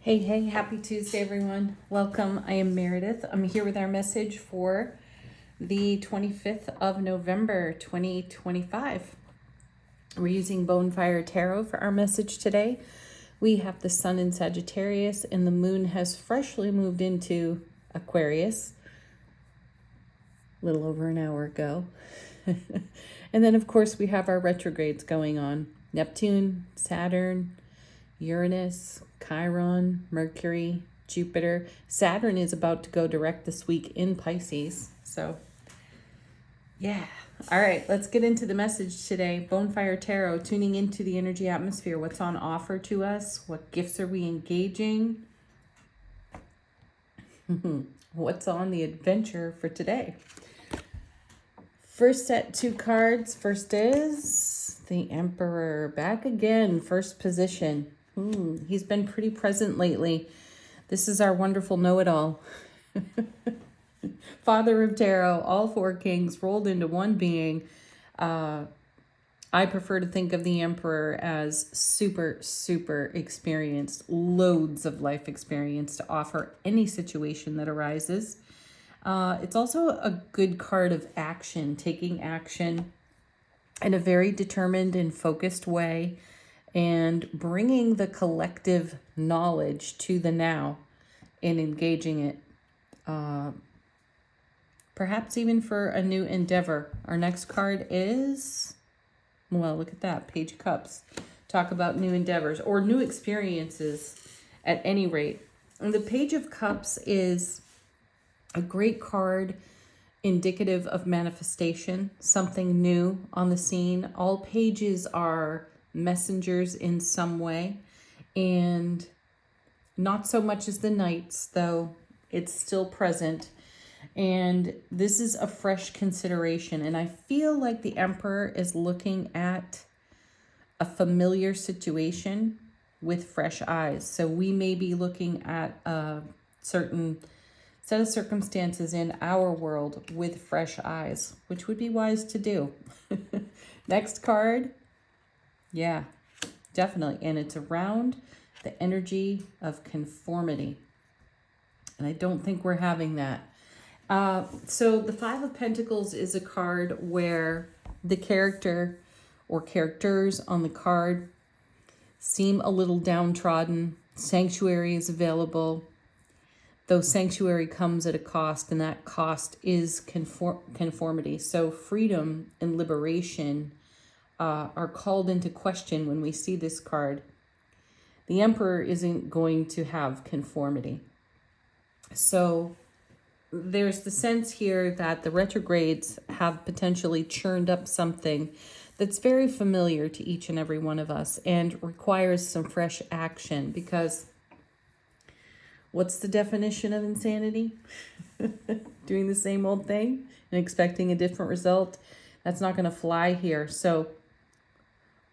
Hey, happy Tuesday, everyone. Welcome. I am Meredith. I'm here with our message for the 25th of November, 2025. We're using Bonefire Tarot for our message today. We have the sun in Sagittarius, and the moon has freshly moved into Aquarius a little over an hour ago. And then, of course, we have our retrogrades going on. Neptune, Saturn, Uranus, Chiron, Mercury, Jupiter. Saturn is about to go direct this week in Pisces. So, yeah. All right, let's get into the message today. Bonefire Tarot, tuning into the energy atmosphere. What's on offer to us? What gifts are we engaging? What's on the adventure for today? First set, two cards. First is the Emperor. Back again, first position. He's been pretty present lately. This is our wonderful know-it-all. Father of Tarot, all four kings rolled into one being. I prefer to think of the Emperor as super experienced, loads of life experience to offer any situation that arises. It's also a good card of action, taking action in a very determined and focused way and bringing the collective knowledge to the now and engaging it, perhaps even for a new endeavor. Our next card is, well, look at that, Page of Cups. Talk about new endeavors or new experiences at any rate. And the Page of Cups is a great card indicative of manifestation, something new on the scene. All pages are messengers in some way, and not so much as the knights, though it's still present. And this is a fresh consideration, and I feel like the Emperor is looking at a familiar situation with fresh eyes. So we may be looking at a certain set of circumstances in our world with fresh eyes, which would be wise to do. Next card. Yeah, definitely. And it's around the energy of conformity. And I don't think we're having that. So the Five of Pentacles is a card where the character or characters on the card seem a little downtrodden. Sanctuary is available, though sanctuary comes at a cost, and that cost is conformity. So freedom and liberation are called into question when we see this card. The Emperor isn't going to have conformity. So there's the sense here that the retrogrades have potentially churned up something that's very familiar to each and every one of us and requires some fresh action, because what's the definition of insanity? Doing the same old thing and expecting a different result. That's not going to fly here. So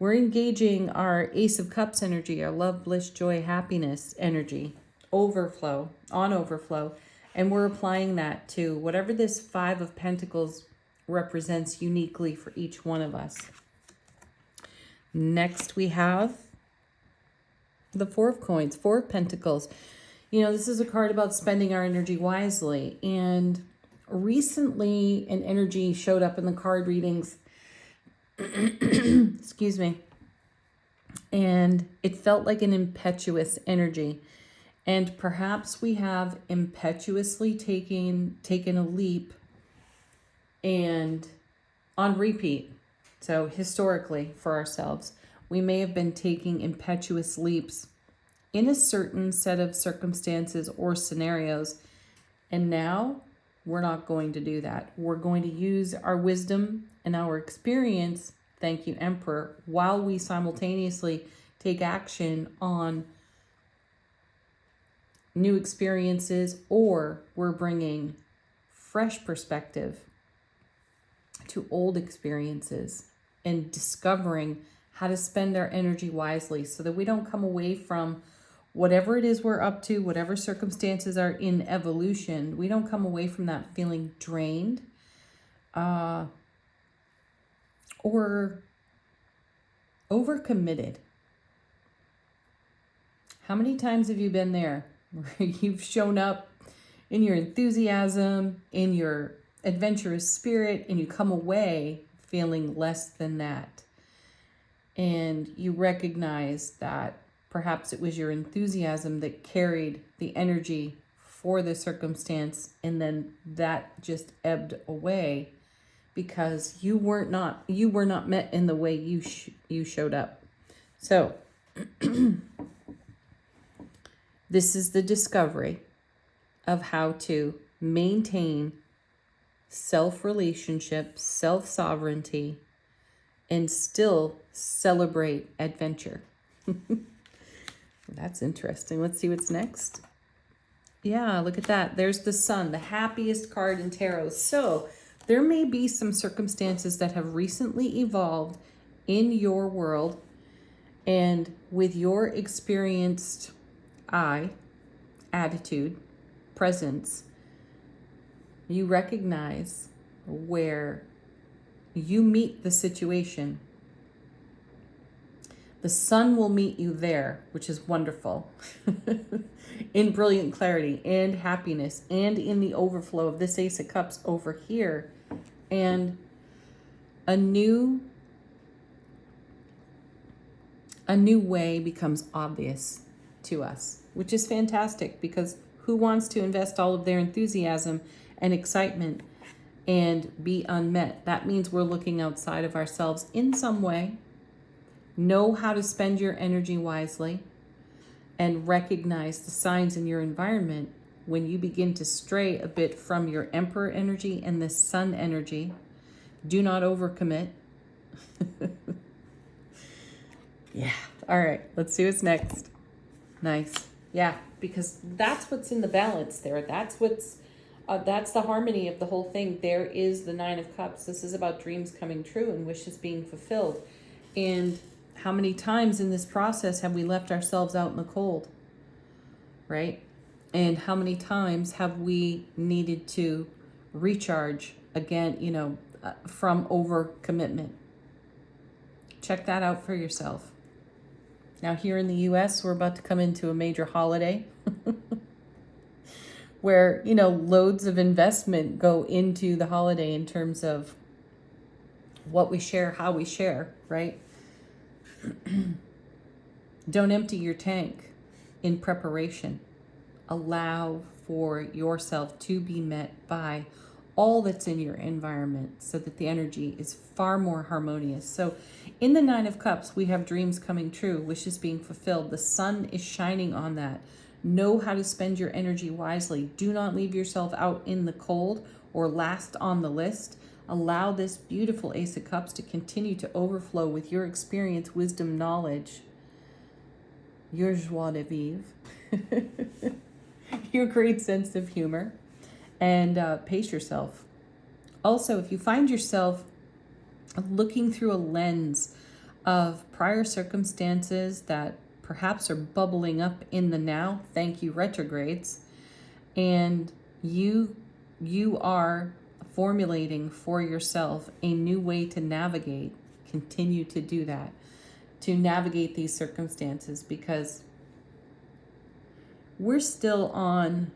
we're engaging our Ace of Cups energy, our love, bliss, joy, happiness energy, overflow, and we're applying that to whatever this Five of Pentacles represents uniquely for each one of us. Next, we have the Four of Coins, Four of Pentacles. You know, this is a card about spending our energy wisely. And recently, an energy showed up in the card readings. Excuse me. And it felt like an impetuous energy. And perhaps we have impetuously taken a leap and on repeat. So historically, for ourselves, we may have been taking impetuous leaps in a certain set of circumstances or scenarios. And now we're not going to do that. We're going to use our wisdom and our experience, thank you, Emperor, while we simultaneously take action on new experiences, or we're bringing fresh perspective to old experiences and discovering how to spend our energy wisely so that we don't come away from whatever it is we're up to, whatever circumstances are in evolution, we don't come away from that feeling drained or overcommitted. How many times have you been there where you've shown up in your enthusiasm, in your adventurous spirit, and you come away feeling less than that? And you recognize that perhaps it was your enthusiasm that carried the energy for the circumstance, and then that just ebbed away because you were not met in the way you showed up. So this is the discovery of how to maintain self-relationship, self-sovereignty, and still celebrate adventure. That's interesting. Let's see what's next. Yeah, look at that. There's the Sun, the happiest card in tarot. So there may be some circumstances that have recently evolved in your world, and with your experienced eye, attitude, presence, you recognize where you meet the situation. The Sun will meet you there, which is wonderful, in brilliant clarity and happiness, and in the overflow of this Ace of Cups over here. And a new way becomes obvious to us, which is fantastic, because who wants to invest all of their enthusiasm and excitement and be unmet? That means we're looking outside of ourselves in some way. Know how to spend your energy wisely and recognize the signs in your environment when you begin to stray a bit from your Emperor energy and the Sun energy. Do not overcommit. Yeah. All right. Let's see what's next. Nice. Yeah, because that's what's in the balance there. That's the harmony of the whole thing. There is the Nine of Cups. This is about dreams coming true and wishes being fulfilled. And how many times in this process have we left ourselves out in the cold, right? And how many times have we needed to recharge again, from overcommitment? Check that out for yourself. Now, here in the U.S., we're about to come into a major holiday where, loads of investment go into the holiday in terms of what we share, how we share, right? Don't empty your tank in preparation. Allow for yourself to be met by all that's in your environment so that the energy is far more harmonious. So in the Nine of Cups, we have dreams coming true, wishes being fulfilled. The Sun is shining on that. Know how to spend your energy wisely. Do not leave yourself out in the cold or last on the list. Allow this beautiful Ace of Cups to continue to overflow with your experience, wisdom, knowledge, your joie de vivre, your great sense of humor, and pace yourself. Also, if you find yourself looking through a lens of prior circumstances that perhaps are bubbling up in the now, thank you retrogrades, and you are formulating for yourself a new way to navigate, continue to do that, to navigate these circumstances, because we're still on,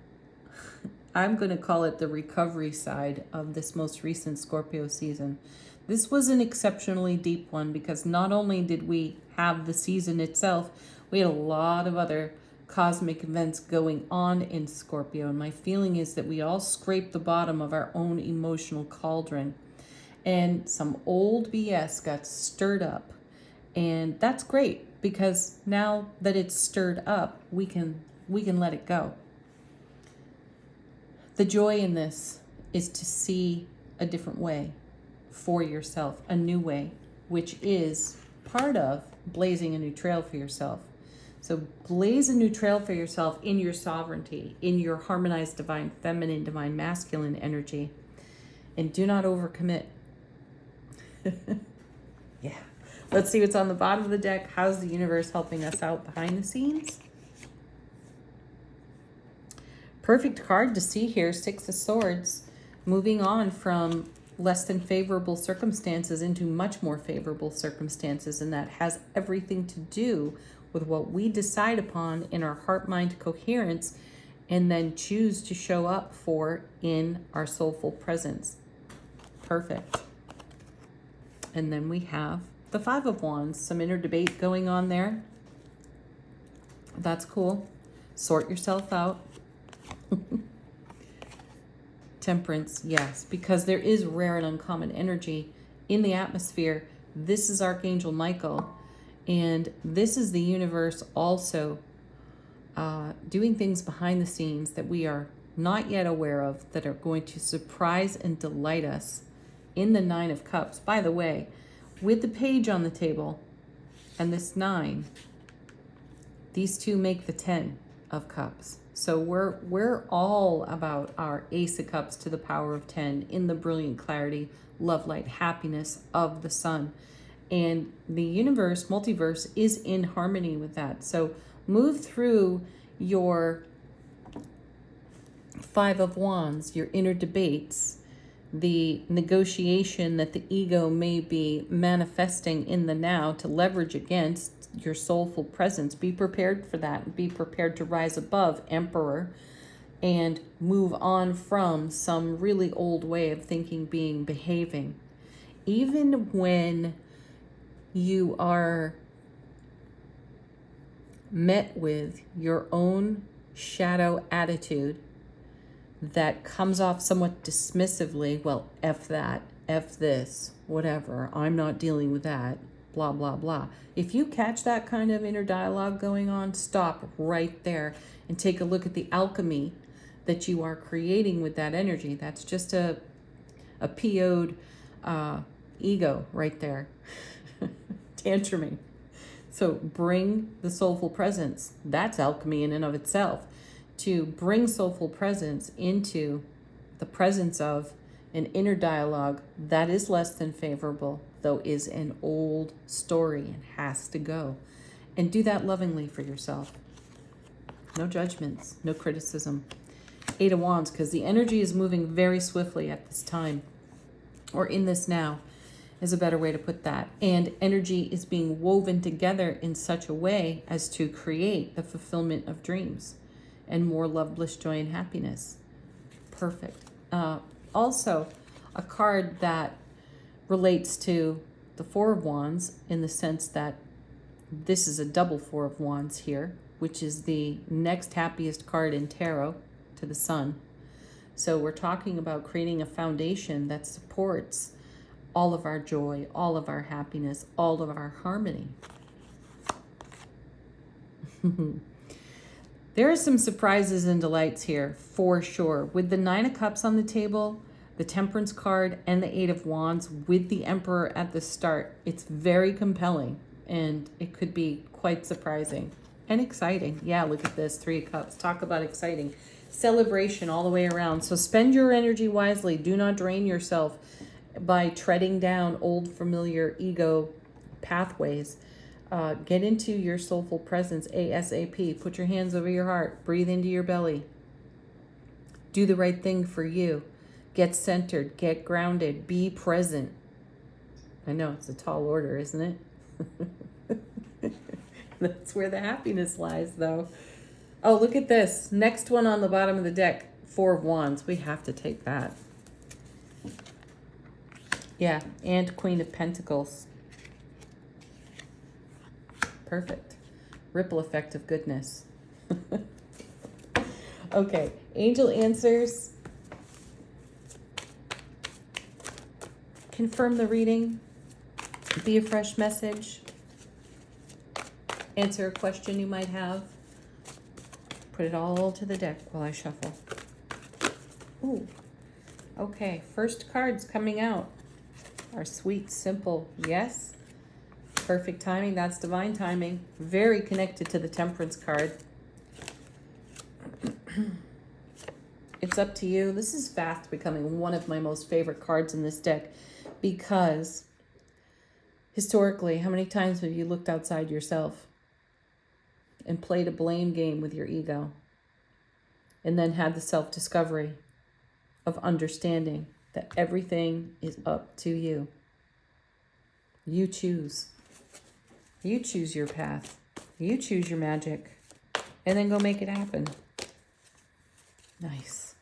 I'm going to call it the recovery side of this most recent Scorpio season. This was an exceptionally deep one because not only did we have the season itself, we had a lot of other cosmic events going on in Scorpio. And my feeling is that we all scraped the bottom of our own emotional cauldron. And some old BS got stirred up. And that's great because now that it's stirred up, we can let it go. The joy in this is to see a different way for yourself, a new way, which is part of blazing a new trail for yourself. So blaze a new trail for yourself in your sovereignty, in your harmonized divine feminine, divine masculine energy, and do not overcommit. Yeah. Let's see what's on the bottom of the deck. How's the universe helping us out behind the scenes? Perfect card to see here, Six of Swords, moving on from less than favorable circumstances into much more favorable circumstances, and that has everything to do with what we decide upon in our heart-mind coherence, and then choose to show up for in our soulful presence. Perfect. And then we have the Five of Wands, some inner debate going on there. That's cool. Sort yourself out. Temperance, yes, because there is rare and uncommon energy in the atmosphere. This is Archangel Michael, and this is the universe also doing things behind the scenes that we are not yet aware of, that are going to surprise and delight us in the Nine of Cups. By the way, with the page on the table and this 9, these two make the 10 of Cups. So we're all about our Ace of Cups to the power of 10 in the brilliant clarity, love, light, happiness of the sun. And the universe, multiverse, is in harmony with that. So move through your Five of Wands, your inner debates, the negotiation that the ego may be manifesting in the now to leverage against your soulful presence. Be prepared for that. Be prepared to rise above Emperor and move on from some really old way of thinking, behaving. Even when you are met with your own shadow attitude that comes off somewhat dismissively, well, F that, F this, whatever, I'm not dealing with that, blah, blah, blah. If you catch that kind of inner dialogue going on, stop right there and take a look at the alchemy that you are creating with that energy. That's just a PO'd ego right there, tantruming. So bring the soulful presence. That's alchemy in and of itself. To bring soulful presence into the presence of an inner dialogue that is less than favorable, though is an old story and has to go. And do that lovingly for yourself. No judgments, no criticism. Eight of Wands, because the energy is moving very swiftly at this time, or in this now, is a better way to put that. And energy is being woven together in such a way as to create the fulfillment of dreams and more love, bliss, joy, and happiness. Perfect. Also, a card that relates to the Four of Wands in the sense that this is a double Four of Wands here, which is the next happiest card in tarot to the Sun. So we're talking about creating a foundation that supports all of our joy, all of our happiness, all of our harmony. There are some surprises and delights here, for sure. With the Nine of Cups on the table, the Temperance card, and the Eight of Wands with the Emperor at the start, it's very compelling, and it could be quite surprising and exciting. Yeah, look at this, Three of Cups. Talk about exciting. Celebration all the way around. So spend your energy wisely. Do not drain yourself by treading down old familiar ego pathways. Get into your soulful presence ASAP. Put your hands over your heart. Breathe into your belly. Do the right thing for you. Get centered. Get grounded. Be present. I know it's a tall order, isn't it? That's where the happiness lies, though. Oh, look at this. Next one on the bottom of the deck. Four of Wands. We have to take that. Yeah, and Queen of Pentacles. Perfect. Ripple effect of goodness. Okay, angel answers. Confirm the reading. Be a fresh message. Answer a question you might have. Put it all to the deck while I shuffle. Ooh. Okay, first cards coming out are sweet, simple, yes. Perfect timing, that's divine timing. Very connected to the Temperance card. It's up to you. This is fast becoming one of my most favorite cards in this deck because historically, how many times have you looked outside yourself and played a blame game with your ego and then had the self-discovery of understanding that everything is up to you. You choose. You choose your path. You choose your magic. And then go make it happen. Nice.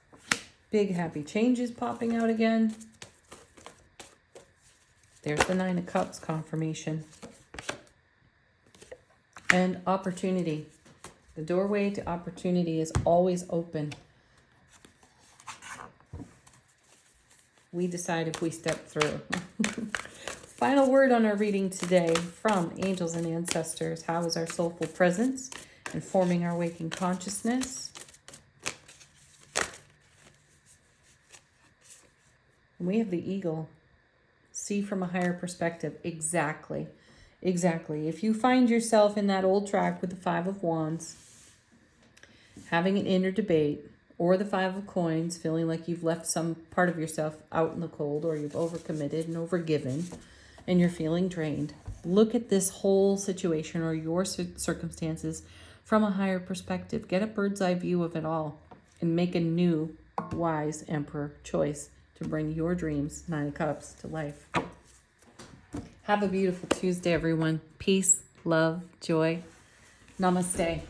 Big happy changes popping out again. There's the Nine of Cups confirmation. And opportunity. The doorway to opportunity is always open. We decide if we step through. Final word on our reading today from angels and ancestors. How is our soulful presence informing our waking consciousness? And we have the eagle. See from a higher perspective. Exactly. Exactly. If you find yourself in that old track with the Five of Wands, having an inner debate, or the Five of Coins, feeling like you've left some part of yourself out in the cold, or you've overcommitted and overgiven, and you're feeling drained, look at this whole situation or your circumstances from a higher perspective. Get a bird's eye view of it all and make a new, wise Emperor choice to bring your dreams, Nine of Cups, to life. Have a beautiful Tuesday, everyone. Peace, love, joy. Namaste.